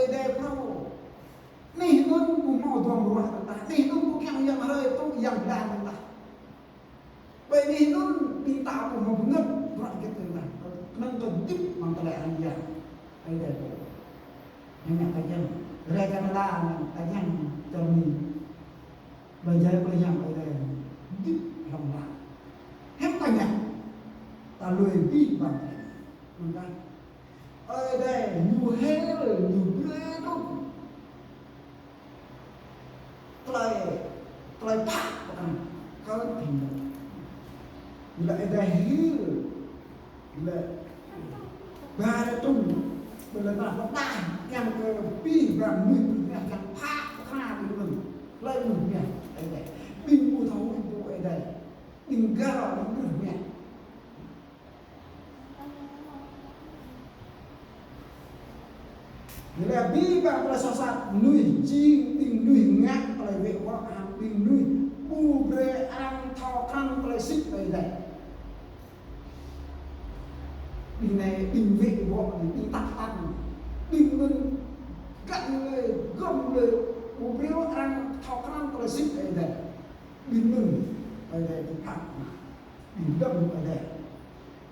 đây pro nih nun ku mau tuang ruah ta nih nun ku yang hari tu yang dah ta vậy nih nun pinta ku mau benar ruah kita lah nang tu dip mang tele anja ai đây pro yang kajian rekan lah kajian termi belajar yang ai đây dip lama hem banyak ta lười bi bằng kan ai đây nhiều heo nhiều bê đâu Kelai pak bukan kalau pindah. Bila ada hil, bila barat tu, bila nak petang yang ke pi ram ni yang pak kena di dalam, lain ni ada. Pingu tahu itu ada, tinggal itu ni. Bila bi bang bersasat nui jing ting nui ngak kelai wek wak ting nui bu bre ang thọ khăn kelai sik đây đây. Bình này bình vệ wak này bình tắc tắc bình ngân cặn người gom người bu bre ang thọ khăn kelai sik đây đây. Bình ngân đây đây bình tắc bình đâm đây đây.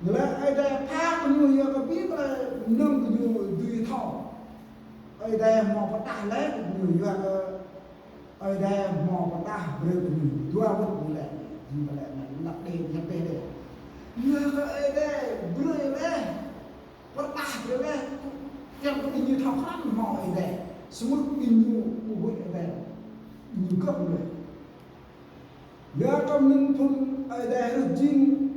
Bila ada pak nui yang kepi kelai nung tu dui thọ. Ở đây mò bắt ta lấy người vừa ở đây mò bắt ta bơi người đua vẫn lại nhưng mà lại nặng đè nhặt đè đấy vừa ở đây bơi lên bắt ta bơi lên em có như thao khăn mò ở đây xuống như bụi ở đây như cấp rồi giờ trong những thôn ở đây là chinh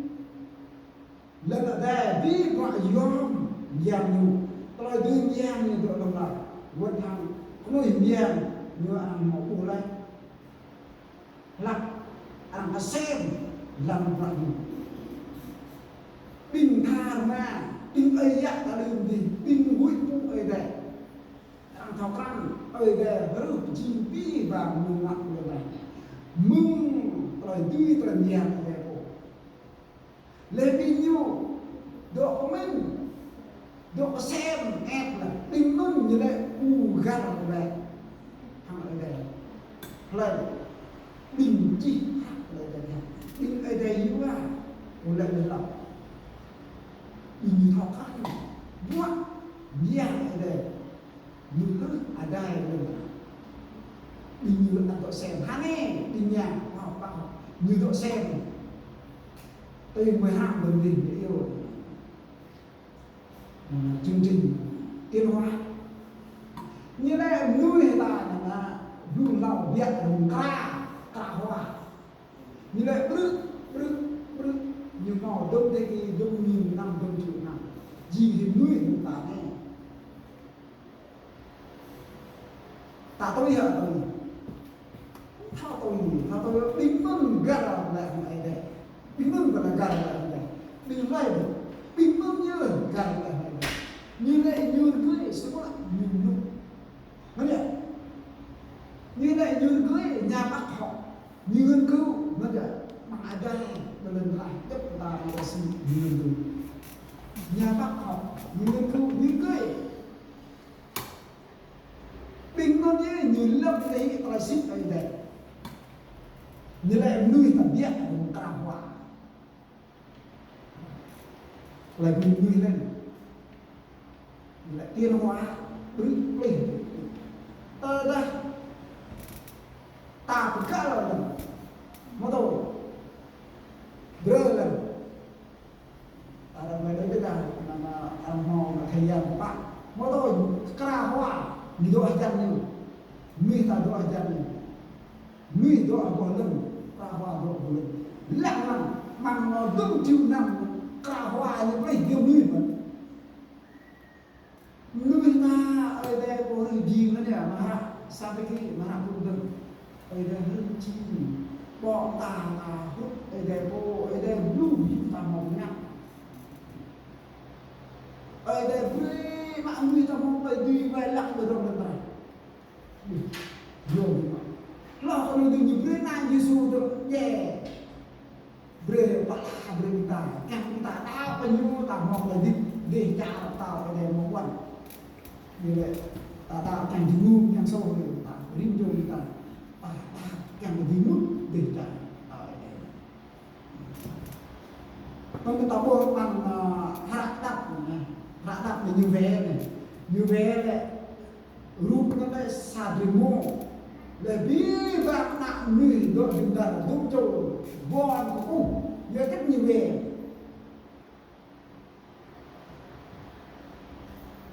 lần ở đây đi gọi yom giang nhiều tôi đưa giang như vậy đồng nào quân thằng cũng nói miền như ăn mỏ bù lại lạc ăn cá xem làm vậy bình thà mà bình ấy ạ ta đừng gì bình hụi phụ ấy đây ăn thảo căn ấy đây rất chi bi và mừng nặng như này mừng rồi tuy là nhẹ này cô lên đi nhiêu độ mình độ xem em là bình minh như vậy gan ở đây thằng ở đây là bình chi ở đây bình ở đây như vậy một lần là bình thọ khăn buat yang ở đây như ở đây là bình như là độ xem hắn nghe bình nhà học bao như độ xem tên 12 bình đình để yêu chương trình tiến hóa như đây nuôi ta là luôn lòng việt đồng ca hoa như đây bự như màu đông thế kỷ đông nghìn năm đông triệu năm gì thì nuôi ta này ta tôi hiểu rồi thao tôi bình minh gần lại này đây bình minh gọi là gần lại này bình lại bình minh như là gần lại này như này như cưới số là như lúc nó nhỉ như này như cưới nhà bác họ như nghiên cứu nó nhỉ mà ở đây lần lại tiếp ta là sự nghiên cứu nhà bác họ như nghiên cứu như cưới bình nó như lâm đấy ta ship ở đây như này nuôi thằng biết một ca hoa lại mình nuôi lên lại tiên hóa đứng bình đây ta phải cắt rồi mà thôi đưa lần ta đang nói đến là ăn mò là thầy giang của bạn mà thôi ca hoa như đó chân như mi ta đó chân như mi đó còn lần ca hoa đó còn lần lặng lặng bằng nó đúng chịu nằm ca hoa như vậy nhiều mi mà người ta ở đây có người gì nữa nhỉ mà sampai cái mà cũng được ở đây hơn chi bỏ tà hút ở đây cô ở đây lưu ta mong nhắc ở đây vui mà người ta mong phải đi về lặng ở trong lần này rồi lo kalau itu nyebrin aja sudah ye bre pak bre kita kan kita tahu penyu tak mau lagi deh cara tahu ada mau buat như vậy ta đạo càng thì ngu càng sâu hơn ta rim vô ta càng thì mút để trả còn cái tao buồn bằng hạ đập này như vé này rút nó lại xả đi mô để bí vạn nặng người đội hình đàn giúp cho bọn cũng như cách như về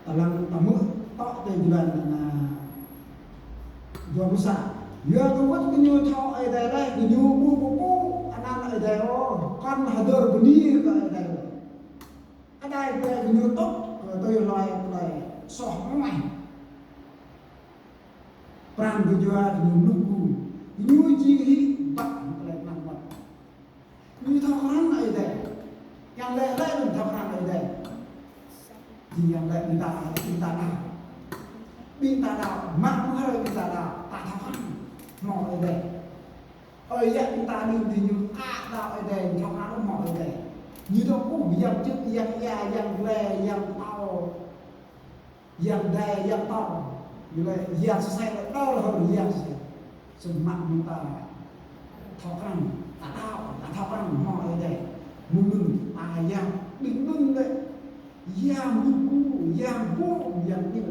ta làm ta mơ tọ tên lần là do nó xả giờ tôi vẫn cái như thọ ở đây cái như bu anh ăn ở đây con hà đờ b니 ở đây cái đây về như tốt tôi nói lại sọ mày pram cái giờ như nunggu như gì bắt lại nằm bắt như thọ ăn ở đây yang lẽ đừng thọ ăn ở đây gì yang lẽ chúng ta nào mạng hơi chúng ta nào ta thọ ăn mọi ở đây ơi vậy chúng ta đừng thì như đạo ở đây thọ ăn mọi ở đây như đó cũng dần chức dần già dần lè dần tàu dần đè dần tàu như vậy dần xe lại đau là hơn dần sự mạnh chúng ta thọ ăn ta đạo ta thọ ăn mọi ở đây mừng dần đừng đừng đấy dần đừng dần vô dần như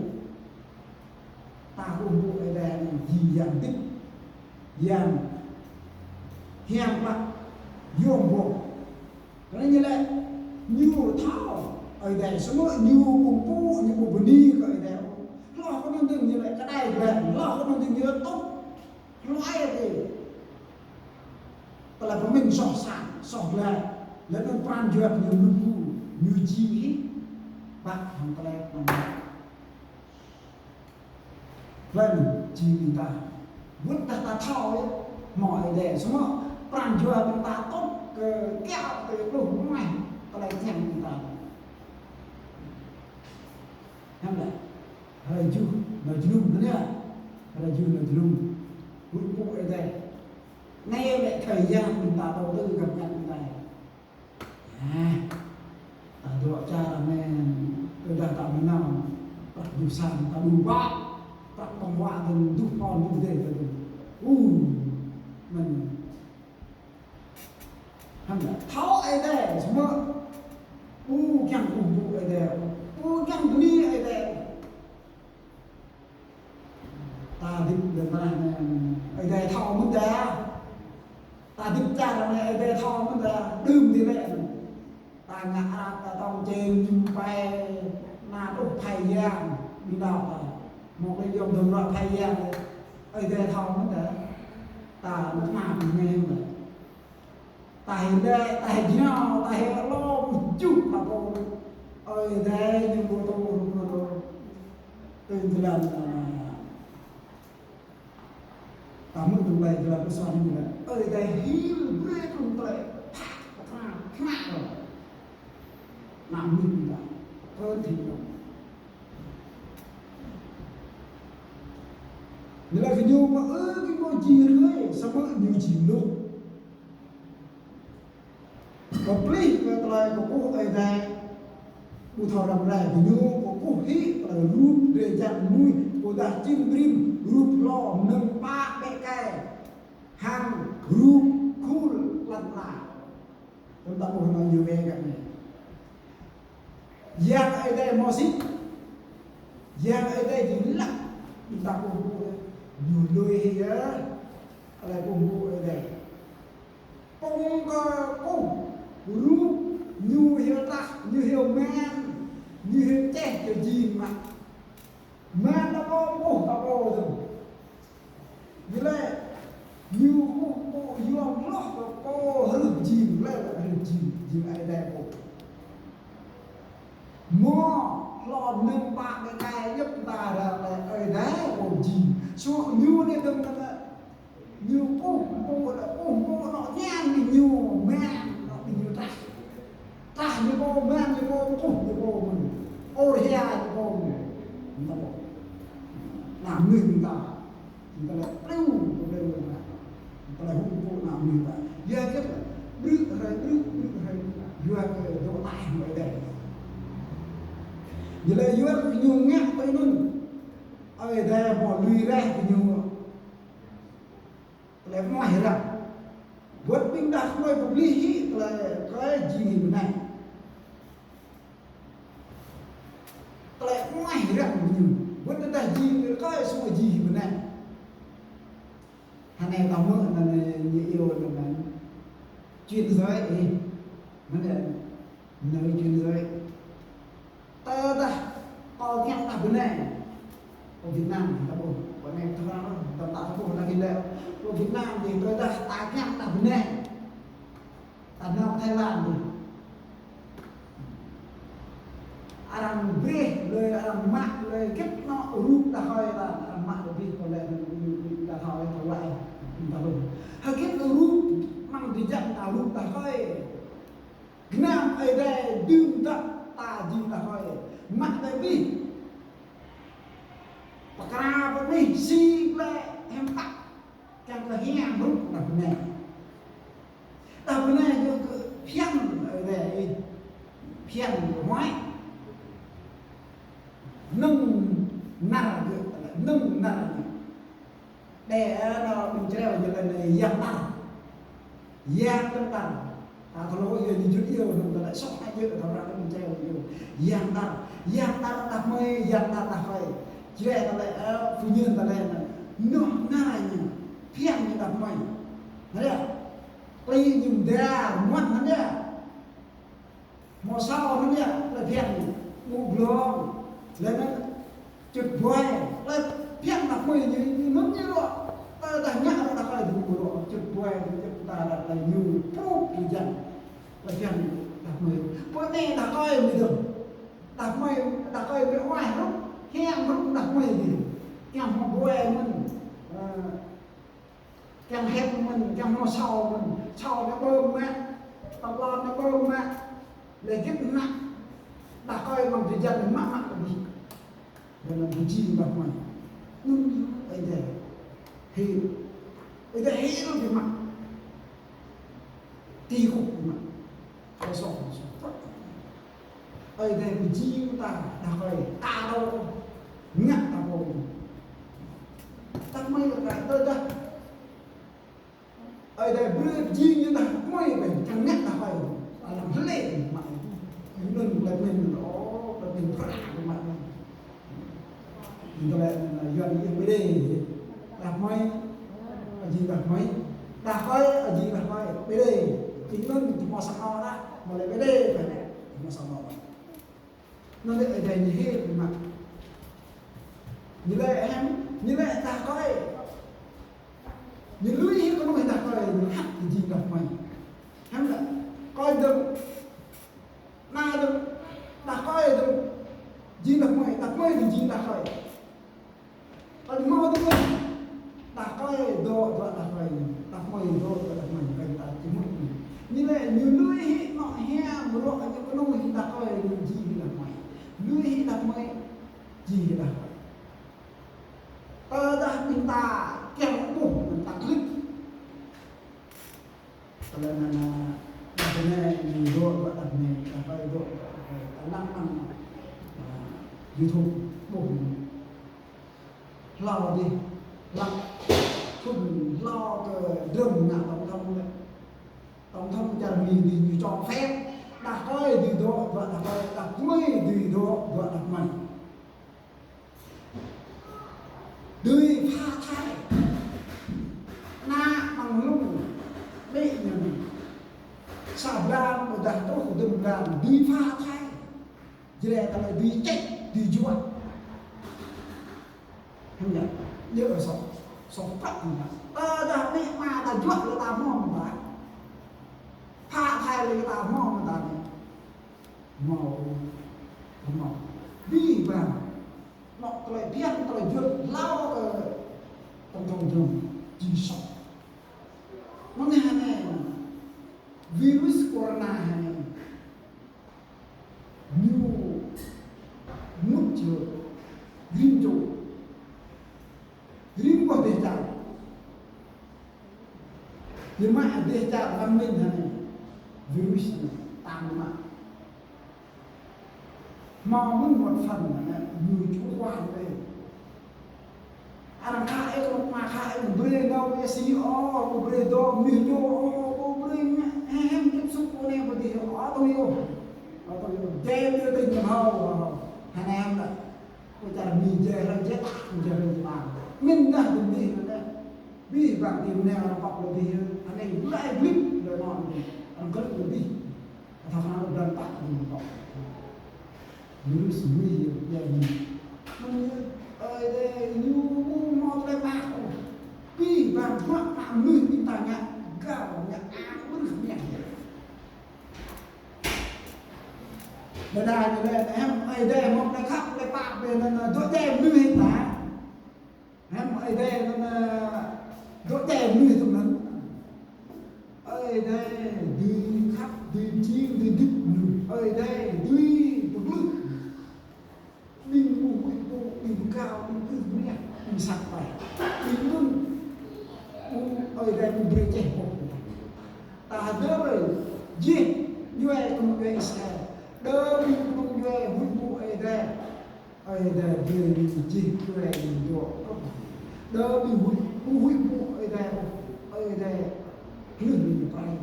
ta cũng bộ ở đây gì dần tích dần hiền mặt dùng bộ nó như vậy nhiều thao ở đây số lượng nhiều cùng phụ nhiều cùng đi ở đây lo có năng như vậy cái này về lo có năng như tốt loại thì là của mình sọ sản sọ lại lấy nó quan duyệt nhiều như chi bạn không có đây vậy chi mình ta vứt ta thao ấy mọi để số lượng quan duyệt chúng ta tốt kéo từ đủ mày có lại thèm chúng ta em lại hơi chú nói chung thế này hơi chú nói chung cũng cũng ở đây ngay lại thời gian chúng ta đầu tư gặp nhận như này độ cha là mẹ tôi đã tạo nên nào bắt đủ sàn ta đủ bát bắt bằng họa mình đủ con đủ để mình tháo ở đây semua yang kubu ở đây yang beli ở đây ta đi được này ở đây thao mất ra ta đi cha là này ở đây thao mất ra đừng đi vậy ta ngã ta tông trên bay na đục thầy giang đi nào một cái dòng thường loại thầy giang ở đây thao mất ra ta muốn làm nghe rồi tại đây tại nhau tại lo một chút mà cô ở đây nhưng cô tôi từ lần cảm ơn tụi bay là cái sao như vậy ở đây hiểu biết tụi bay khát rồi làm mình là hơn thì nhiều như là cái nhiều mà cái ngôi chìm ấy sao mà nhiều chìm luôn complete cái lại của cô ở đây cô thọ làm lại của nhau của cô hít là rút để chặn mũi của đã chim rim rút lo nâng ba bé cây hàng rút cool lăn lại chúng ta muốn nói nhiều về cái này giang ở đây mò xít giang ở đây thì lặng chúng ta cùng bộ nhiều lười á ở đây cùng bộ ở đây cùng cùng rút như hiểu ta như hiểu men như hiểu chết kiểu gì mà men nó có bổ ta bổ rồi như vậy như cô dương lót cô hừng chìm lên là hừng chìm ai đây cô mò lọt nâng bạc cái giúp ta là ở đấy còn chìm xuống như này đừng là như cô nó nhan thì như men như ta như cô men như cô mình ô hea như cô mình ta bảo làm mình ta lại tiêu đây là ta lại không cô làm mình ta giờ chắc là biết hay giờ cái đồ tài ở đây giờ là giờ cái nhung nghe tay luôn ở đây bỏ lùi ra thì nhiều lại ngoài ra vượt bình đã không ai cũng lý là cái gì bên này lại ngoài ra nhiều vượt đã gì cái số gì bên này hàng này tao mơ là như yêu là chuyên giới ấy nó là nơi chuyên giới ta đã có nghe ta bên này ở Việt Nam thì ta buồn bọn em thằng nào tao tạo buồn là kinh lệ ở Việt Nam thì tôi đã ta nghe ta bên này ta nào Thái Lan thì Aram bre lời Aram mạc lời kết nó rút đã hơi là Aram mạc của việc còn lại đã thôi thấu lại ta buồn hơi kết nó rút mang thì dặn ta rút ta hơi Nam ở đây đừng ta gì ta hơi mạc đây vì Pakara apa ni si ble empat kan kehiang ruk dah benar. Dah benar juga pian ada pian mai nung nar juga nung nar. Để nó mình treo như là này giang tăng à thằng lối giờ đi chút yêu rồi lại sót hai chữ thằng ra mình treo nhiều giang tăng đặt mây giang tăng đặt phải chỉ là lại phu nhân ta đây là nó này phiền như đặt mày thấy không? Tuy dùng ra mắt nó nhá màu sau nó nhá là phiền mù blong lên nó chụp quay lên phiền đặt mày như nó như đó ta đã nhắc nó đặt lại đủ rồi chụp quay chụp ta là nhiều phút thì dần là phiền đặt mày bữa nay đặt coi mình được đặt coi cái ngoài lúc hang lúc đặt mày gì cái họ quay mình cái hẹp mình cái họ sau nó bơm mẹ tập lo nó bơm mẹ để giúp nặng đặt coi bằng thời gian mắc mắc gì rồi là cái gì đặt mày bây giờ thì bây giờ hết rồi cái mặt ti khục mà cái sọ ở đây cái gì ta đặt coi ta đâu nhặt ta vô ta mới là cái tôi ta ở đây bữa gì như ta mới phải chẳng nhặt ta phải làm lên mà đừng là mình đó là mình phá của mặt mình lại là gần như mới đây đặt mấy ở gì đặt mấy đặt coi ở gì đặt coi mới đây chính mình thì mò sang ho đó mà lại mới đây phải này mò sang ho nó lại ở đây như hết mặt như vậy em như vậy ta coi như lưới hết có người ta coi như hắt thì gì đọc mày em là coi được na được ta coi được gì đọc mày thì gì đọc mày còn mau được ta coi đồ và đọc mày đồ và đọc mày cái ta chỉ muốn như vậy như lưới hết nọ he một lộ cái có người ta coi gì đọc mày lưới hết đọc mày gì đọc mày dah minta kempuh minta klik kalau nana ini dua buat apa itu enam YouTube bùng lo đi lặng thùng lo cái đường nào tổng thông cho mình đi cho phép đặt coi đi đó và đặt mấy đi đó và đặt mày đời pha thai na bằng lúc đấy là sao ra một đặt tốt của từng làm đi pha thai chỉ là ta lại đi chết đi chuột không nhỉ nhớ ở sống phát mà đã mẹ mà ta chuột là ta mò mà ta pha thai là ta mò mà ta mò đi vào nó lại biết nó lại vượt lao trong chỉ sống nó này virus corona này như nước chưa rim có thể chạm nhưng mà để chạm văn minh này virus này tăng mà muốn một phần là người chủ quan đây Arang kae ko makae bre daw ya si o bre do mi do o bre em tiếp xúc con em thì ó tôi yêu dê đưa tình làm hậu anh em đó tôi chả mì dê ra chết dê ra mà mình đã từng đi rồi đấy vì bạn tìm nào nó bọc được thì anh ấy lại blip rồi nọ anh có được đi thằng nào đơn bạc thì bọc như sự nguy hiểm vậy mình ơi đây như mò đây bạc vì bạn mắc mạng người bị tài nhá gạo nhá vẫn không nhẹ đây đây em ấy đây một cái khắp cái bạc về là chỗ đèn như hình lá em ấy đây là chỗ đèn như tụi nó ấy đây đi khắp đi chim đi đứt ấy đây đi một lúc đi ngủ đi cao đi cứ nhẹ đi sạch phải đi luôn ấy đây một bề trẻ một ta đỡ rồi gì như vậy cũng vậy sao đỡ đi cũng về hút bụi ở đây về gì về đồ đỡ bị hút bụi ở đây lưng bay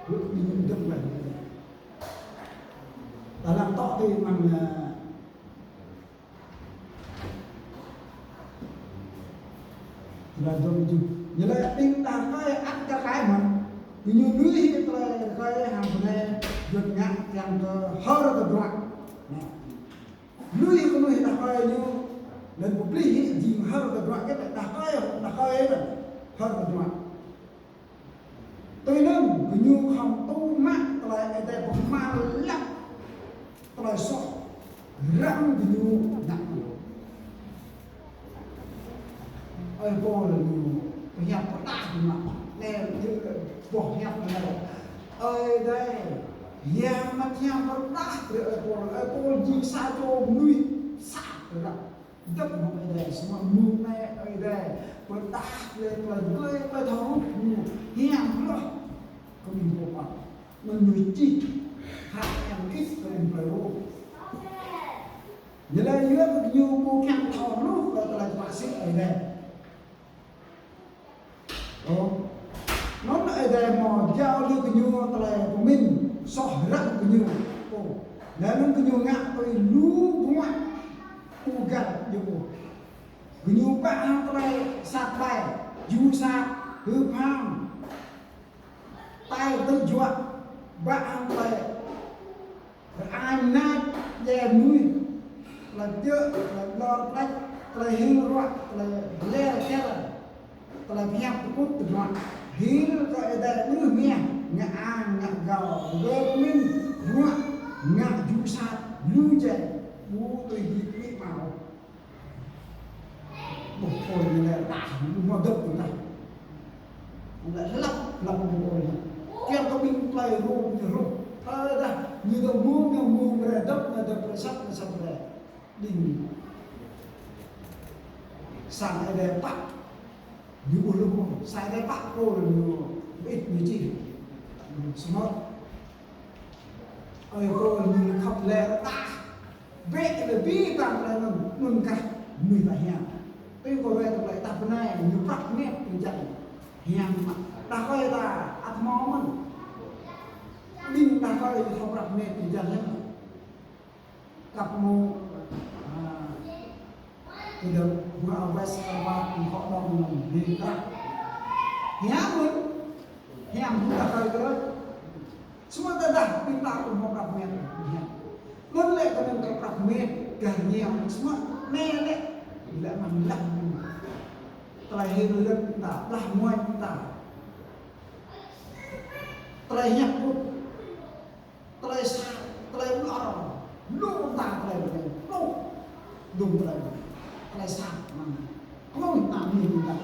hút đi đâm vào ta làm tọ thì bằng là dùng như là tinh ta cái ăn cái mà như núi hiện tại cái hàng này được ngắt yang ke hara ke doa. Lui ko lui dah kaya ni dan publik di hara ke doa kita dah kaya dah hara ke doa. Tôi nên cái nhu không tu mát lại cái đây bọc ma lắm lại so răng cái nhu nặng ơi bo là nhu cái hẹp có đá thì mà nè như bỏ hẹp này ơi đây yang macam berdah ekor ji satu nui sat dah dap ada semua mu naik ada berdah le le thong yang loh kami buat menyuci hak yang kita perlu jadi ia begitu bukan thong lu kalau pasir ada oh nó ada mau jauh lu begitu kalau mình so răng cái nhiều để nó cái nhiều ngã tôi lú ngoại u gần nhiều cái nhiều bạn tôi sạt bài du sạt hư phang tay tôi chuột bạn tôi ai nát về núi là chưa là lo đánh là hiu loạn là leo theo là theo cút từ loạn hiu gọi là núi mía ngã gạo gơ minh ruộng ngã du sạt lưu chạy bố tôi bị biết màu một hồi này là nó đập của này lại lắp một hồi kéo có binh play rôm ra như đầu muông ra đập là sắp rồi đỉnh sang đây để bắt như một lúc sai đây bắt cô là ít như gì smart ơi cô như khóc lẽ ta vẽ là vi phạm là mình cả mình phải hiểu tôi có về lại tập này như bắt nét mình chẳng hiểu mà ta coi là ăn món mình ta coi không bắt nét mình chẳng hết cặp mô thì được vừa ở West và họ đồng đi ta hiểu cũng ta coi cái đó semua dah minta aku mau prakmen mun lek kan ke prakmen ganyan semua melek bila mandak terakhir minta dah muai minta terakhir pun terakhir orang lu tak terakhir lu dum terakhir sang mana kau minta minta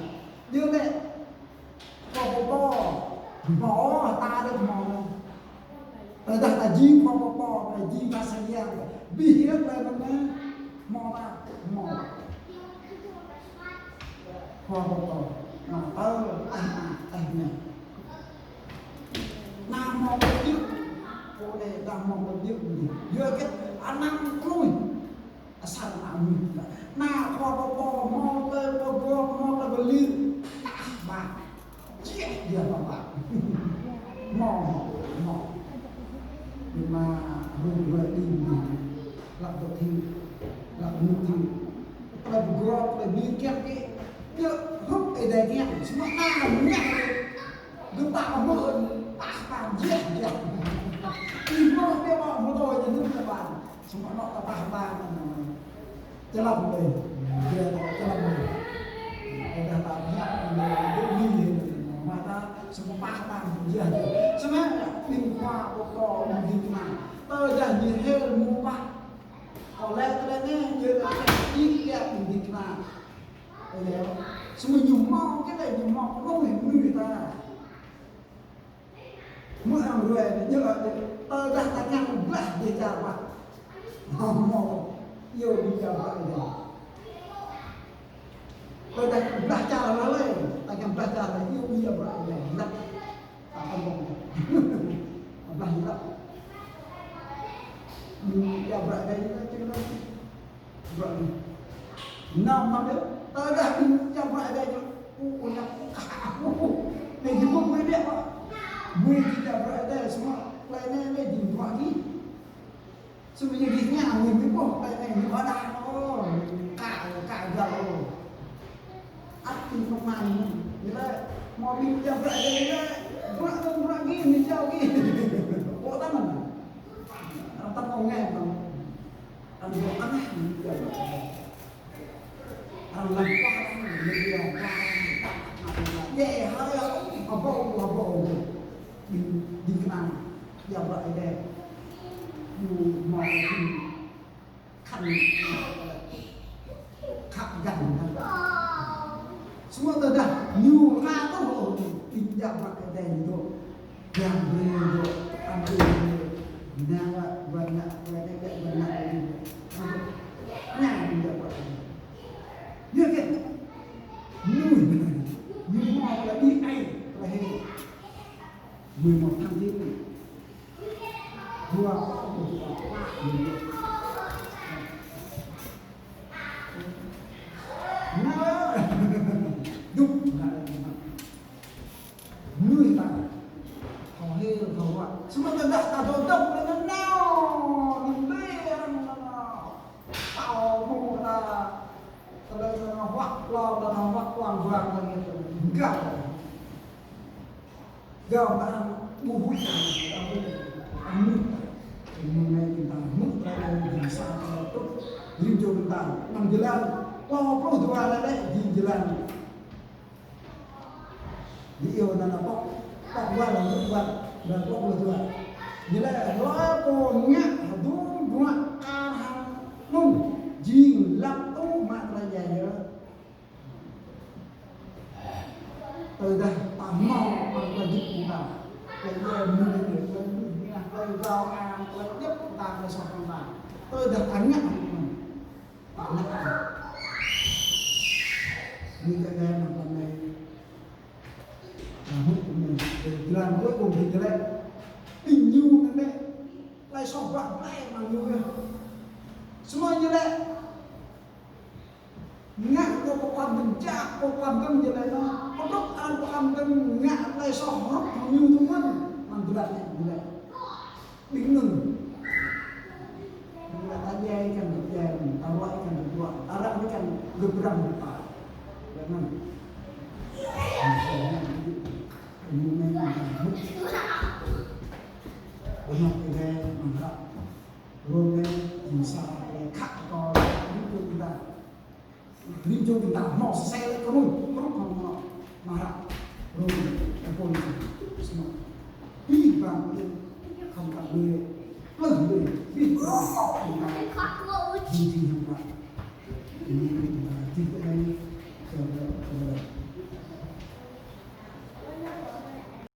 dia lek bỏ ta được mò đặt là gì bỏ là gì ta sẽ nghe bị hết là nó mò ta mò bỏ anh này nam mò một chiếc cô này đang mò một chiếc gì giữa cái anh năm lui sao na kho bo mo tơ bo mo là beli ba chết dia ba mo nhưng mà hùng vừa đi làm được thì làm được thì làm gọt làm đi kẹp cái hút ở đây kia semua nhẹ cứ tạo mơ bạn giết thì mơ cái bọn của tôi thì các bạn semua nó ta cho làm người về cho làm người để làm nhẹ người đi mà ta semua bạn giết semua bình hoa của cò là gì mà tôi đã nhìn hết mua bạc có lẽ tôi nghe như là đi kẹp bình mà đấy semua dùng mau cái này dùng mau không hề người ta mỗi hàng người như là tôi đã tanya belah dia jawab mau yêu đi jawab ini tôi đã belah cara lain tanya belah cara yêu đi jawab ini hilang apa ngomong belah hilang jawab đây chúng ta jawab năm năm nữa tôi đã jawab đây punya này thì không biết đấy Mui tidak berada semua lainnya di pagi. Sebenarnya gitnya mui pun lainnya di ada oh kak jauh. Ati kemana? Bila mobil yang berada ni berak gini jauh gini. Oh taman. Tak mau ngem. Ada aneh dia. Ada lampak dia. Ya, apa đi cái giờ vậy đây mò khăn khắp gần semua tu dah new ra tu tidak pakai dan itu yang itu ambil nawa banyak ini nah tidak pakai dia kan new mau là đi ai là hay 11 tháng 9 này thua đúng là người ta họ hê họ semua tidak tak dodok dengan nao nimbe tao mau ta kalau wak lo dan wak wang lagi enggak Gao bạn bùi nước ngày kita nước ra bisa tốt riêng cho chúng ta nằm jalan lo dua là đấy di jalan dia nana pok dua là nước vặt dan pok dua jalan lo punya du buat nung jing lap tu mak raja ya tôi đây mau là dịch của ta để về mình để tôi vào tôi tiếp ta để xong con ta tôi được thắng nhận như cái game mà con này hút của mình để làm cuối cùng thì cái đấy tình yêu cái đấy lại xong đoạn này mà như semua như đấy ngạn có quan tâm cha có quan tâm như này nó có rất an quan tâm ngạn này so rất nhiều thứ hơn bằng cái này như này đứng ngừng người ta dây cần được dây ta loại cần được loại ta ra cái cần được rầm được phải vậy mà như này là hút nó cái này bằng đó rồi đây thì sao khắc co những người ta riêng cho chúng ta mò xe lại có luôn không marah rồi cái con semua đi vào không cả người lần người đi vào